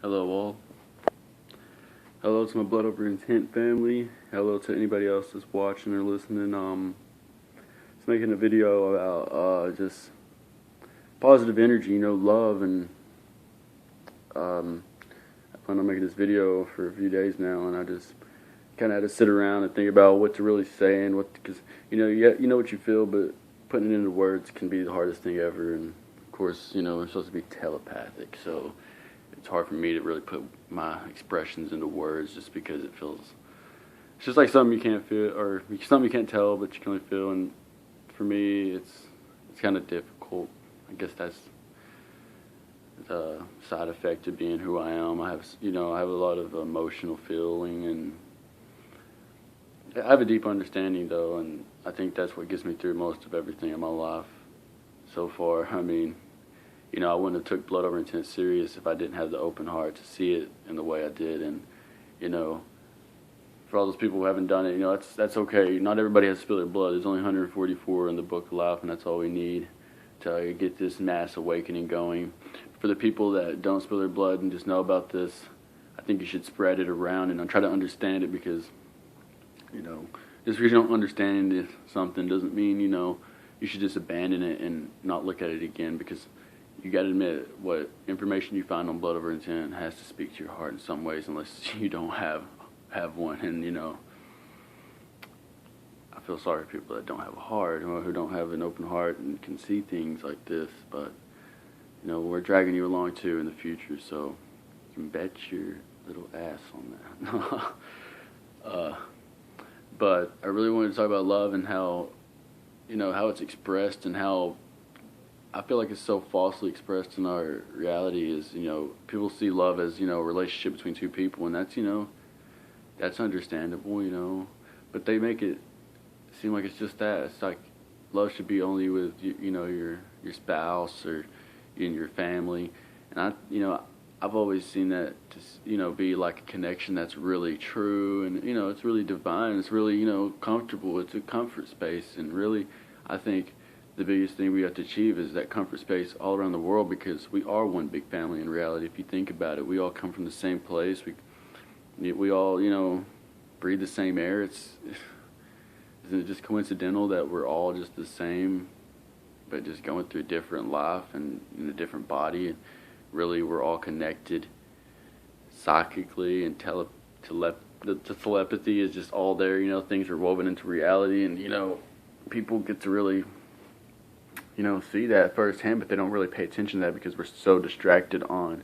Hello all. Hello to my Blood Over Intent family. Hello to anybody else that's watching or listening. Just making a video about just positive energy, love, and I plan on making this video for a few days now, and I just kind of had to sit around and think about what to really say and because you know what you feel, but putting it into words can be the hardest thing ever. And of course, we're supposed to be telepathic, so it's hard for me to really put my expressions into words just because it's just like something you can't feel, or something you can't tell but you can only feel. And for me, it's kind of difficult. I guess that's the side effect of being who I am. I have a lot of emotional feeling, and I have a deep understanding though, and I think that's what gets me through most of everything in my life so far. I mean, I wouldn't have took Blood Over Intent serious if I didn't have the open heart to see it in the way I did. And, for all those people who haven't done it, that's okay. Not everybody has to spill their blood. There's only 144 in the Book of Life, and that's all we need to get this mass awakening going. For the people that don't spill their blood and just know about this, I think you should spread it around and try to understand it, because, just because you don't understand something doesn't mean, you should just abandon it and not look at it again, because you got to admit, what information you find on Blood Over Intent has to speak to your heart in some ways, unless you don't have one. And I feel sorry for people that don't have a heart, or who don't have an open heart and can see things like this. But we're dragging you along too in the future, so you can bet your little ass on that. But I really wanted to talk about love and how how it's expressed, and how I feel like it's so falsely expressed in our reality. Is people see love as a relationship between two people, and that's understandable, but they make it seem like it's just that. It's like love should be only with your spouse or in your family. And I've always seen that to be like a connection that's really true, and it's really divine. It's really comfortable. It's a comfort space, and really I think the biggest thing we have to achieve is that comfort space all around the world, because we are one big family in reality. If you think about it, we all come from the same place. We all breathe the same air. Isn't it just coincidental that we're all just the same, but just going through a different life and in a different body? And really, we're all connected psychically, and the telepathy is just all there. Things are woven into reality, and people get to really see that firsthand, but they don't really pay attention to that because we're so distracted on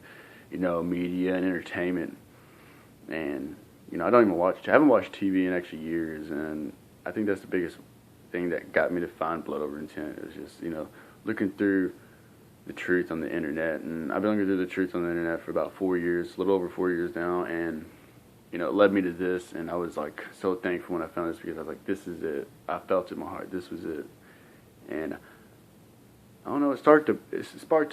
media and entertainment. And I haven't watched TV in actually years, and I think that's the biggest thing that got me to find Blood Over Intent. It was just looking through the truth on the internet. And I've been looking through the truth on the internet for about 4 years, a little over 4 years now, and it led me to this. And I was like so thankful when I found this, because I was like, this is it. I felt it in my heart, this was it. And I don't know, it sparked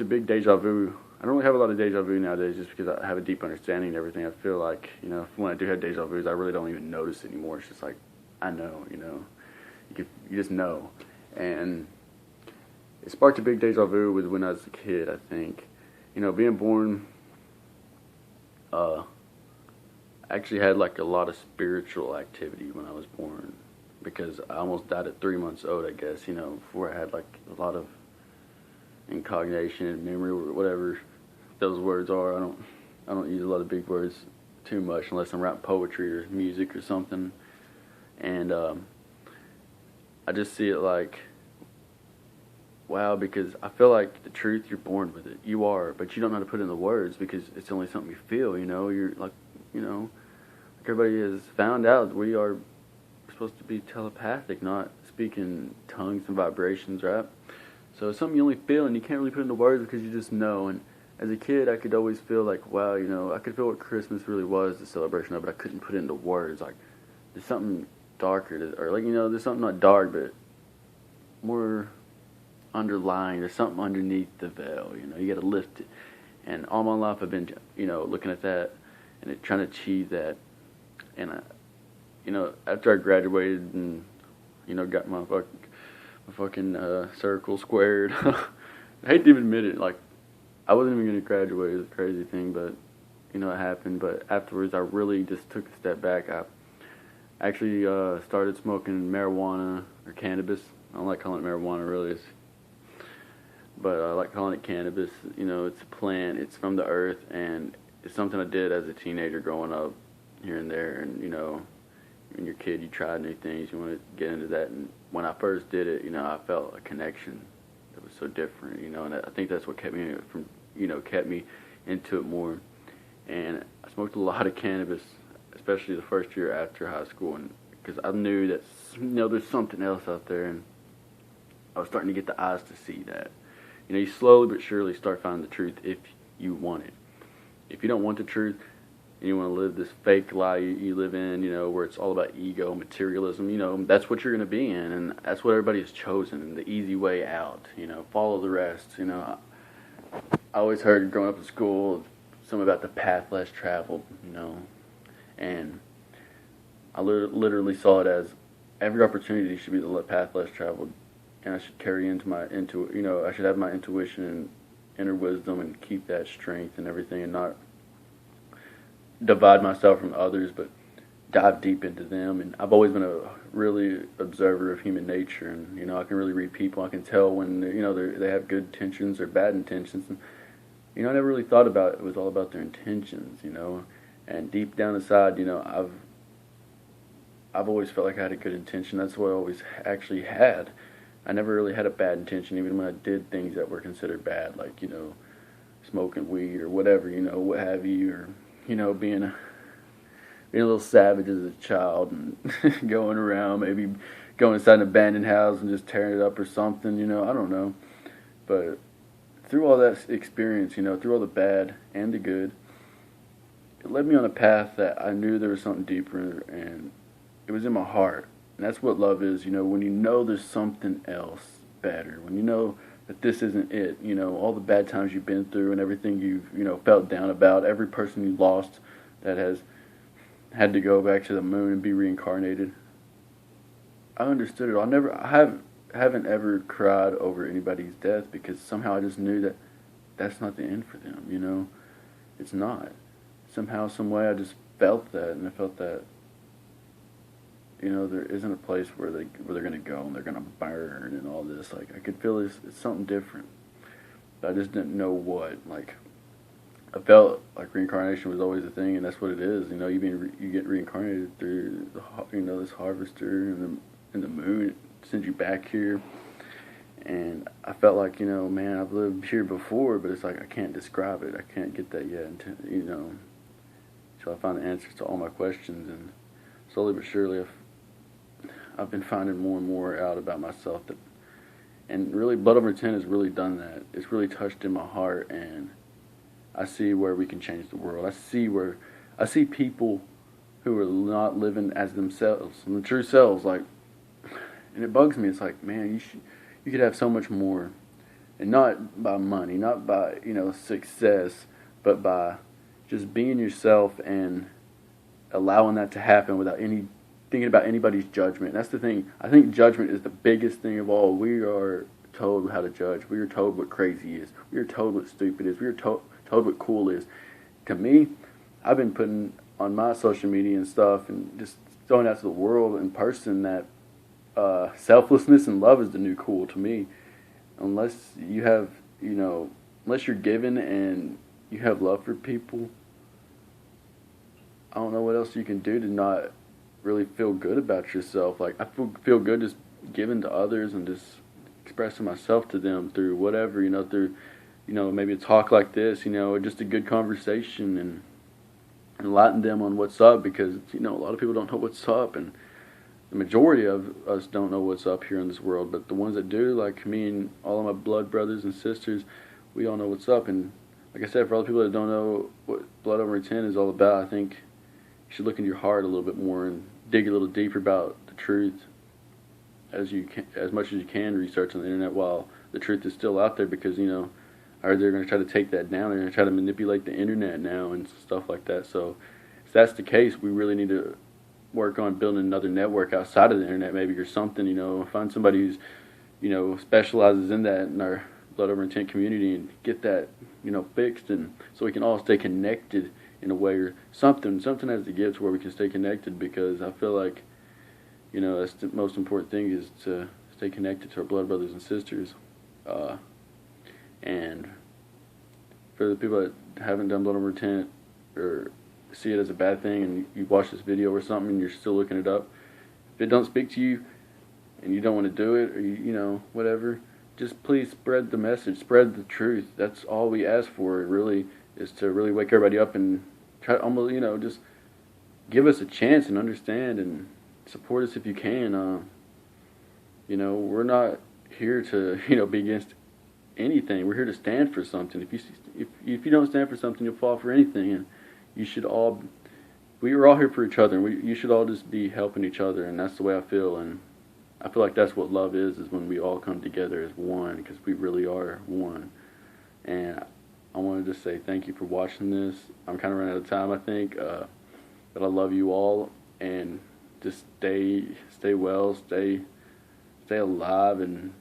a big deja vu. I don't really have a lot of deja vu nowadays, just because I have a deep understanding of everything. I feel like, when I do have deja vus, I really don't even notice anymore. It's just like, I know, you just know. And it sparked a big deja vu with when I was a kid, I think. Being born, I actually had like a lot of spiritual activity when I was born, because I almost died at 3 months old, I guess, before I had like a lot of incognition and memory, or whatever those words are. I don't use a lot of big words too much unless I'm writing poetry or music or something. And I just see it like, wow, because I feel like the truth, you're born with it. You are, but you don't know how to put it into words, because it's only something you feel. You're like, like everybody has found out, we are supposed to be telepathic, not speaking tongues and vibrations, right? So it's something you only feel, and you can't really put into words because you just know. And as a kid, I could always feel like, wow, I could feel what Christmas really was, the celebration of it, but I couldn't put it into words. Like, there's something darker, or like, there's something not dark, but more underlying. There's something underneath the veil, you got to lift it. And all my life I've been, looking at that and trying to achieve that. And after I graduated and, got my fucking circle squared. I hate to even admit it. Like, I wasn't even going to graduate. It was a crazy thing, but it happened. But afterwards, I really just took a step back. I actually started smoking marijuana or cannabis. I don't like calling it marijuana, really. But I like calling it cannabis. It's a plant. It's from the earth, and it's something I did as a teenager growing up here and there. And, when you're a kid, you try new things. You want to get into that. And when I first did it, I felt a connection that was so different, and I think that's what kept me kept me into it more. And I smoked a lot of cannabis, especially the first year after high school, and because I knew that, there's something else out there, and I was starting to get the eyes to see that. You slowly but surely start finding the truth if you want it. If you don't want the truth, and you want to live this fake lie you live in, where it's all about ego, materialism, that's what you're going to be in, and that's what everybody has chosen, and the easy way out, follow the rest. I always heard growing up in school something about the path less traveled, and I literally saw it as every opportunity should be the path less traveled, and I should carry I should have my intuition and inner wisdom and keep that strength and everything, and not divide myself from others, but dive deep into them. And I've always been a really observer of human nature, and I can really read people. I can tell when they have good intentions or bad intentions, and I never really thought about it was all about their intentions, and deep down inside, I've always felt like I had a good intention. That's what I always actually had. I never really had a bad intention, even when I did things that were considered bad, like smoking weed or whatever, what have you, or being a little savage as a child and going around, maybe going inside an abandoned house and just tearing it up or something, I don't know. But through all that experience, through all the bad and the good, it led me on a path that I knew there was something deeper, and it was in my heart. And that's what love is, when there's something else better, when that this isn't it, all the bad times you've been through and everything you've, felt down about, every person you lost that has had to go back to the moon and be reincarnated. I understood it all. I haven't ever cried over anybody's death, because somehow I just knew that that's not the end for them, It's not. Somehow, some way, I just felt that, and I felt that, there isn't a place where they're going to go and they're going to burn and all this. Like, I could feel it's something different, but I just didn't know what. Like, I felt like reincarnation was always a thing, and that's what it is. You get reincarnated through this harvester and the moon. It sends you back here, and I felt like man, I've lived here before, but it's like I can't describe it. I can't get that yet until I find the answers to all my questions. And slowly but surely, I've been finding more and more out about myself, and really Blood Over 10 has really done that. It's really touched in my heart, and I see where we can change the world. I see people who are not living as themselves, the true selves, like, and it bugs me. It's like, man, you could have so much more, and not by money, not by success, but by just being yourself and allowing that to happen without thinking about anybody's judgment. That's the thing. I think judgment is the biggest thing of all. We are told how to judge. We are told what crazy is. We are told what stupid is. We are told what cool is. To me, I've been putting on my social media and stuff, and just throwing out to the world in person that selflessness and love is the new cool to me. Unless you have, unless you're given and you have love for people, I don't know what else you can do to not really feel good about yourself. Like, I feel good just giving to others and just expressing myself to them through whatever, through, maybe a talk like this, or just a good conversation, and enlighten them on what's up, because, a lot of people don't know what's up, and the majority of us don't know what's up here in this world, but the ones that do, like me and all of my blood brothers and sisters, we all know what's up. And like I said, for all the people that don't know what Blood Over 10 is all about, I think you should look into your heart a little bit more and dig a little deeper about the truth as much as you can. Research on the internet while the truth is still out there, because I heard they're going to try to take that down. They're going to try to manipulate the internet now and stuff like that. So if that's the case, we really need to work on building another network outside of the internet, maybe, or something. Find somebody who's specializes in that in our Blood Over 10 community, and get that fixed, and so we can all stay connected in a way, or something has to give to where we can stay connected, because I feel like, you know, that's the most important thing, is to stay connected to our blood brothers and sisters. And for the people that haven't done blood over intent, or see it as a bad thing, and you watch this video or something and you're still looking it up, if it don't speak to you and you don't want to do it, or you know, whatever, just please spread the message, spread the truth. That's all we ask for, really, is to really wake everybody up and try to almost, you know, just give us a chance and understand and support us if you can. You know, we're not here to, you know, be against anything. We're here to stand for something. If you don't stand for something, you'll fall for anything. And you should all, we are all here for each other. And you should all just be helping each other. And that's the way I feel. And I feel like that's what love is when we all come together as one, because we really are one. And I wanted to say thank you for watching this. I'm kind of running out of time, I think. But I love you all, and just stay well, stay alive, and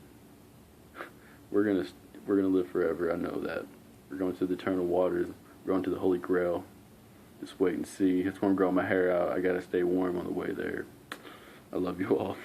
we're gonna live forever. I know that. We're going to the eternal waters. We're going to the Holy Grail. Just wait and see. That's why I'm growing my hair out. I gotta stay warm on the way there. I love you all.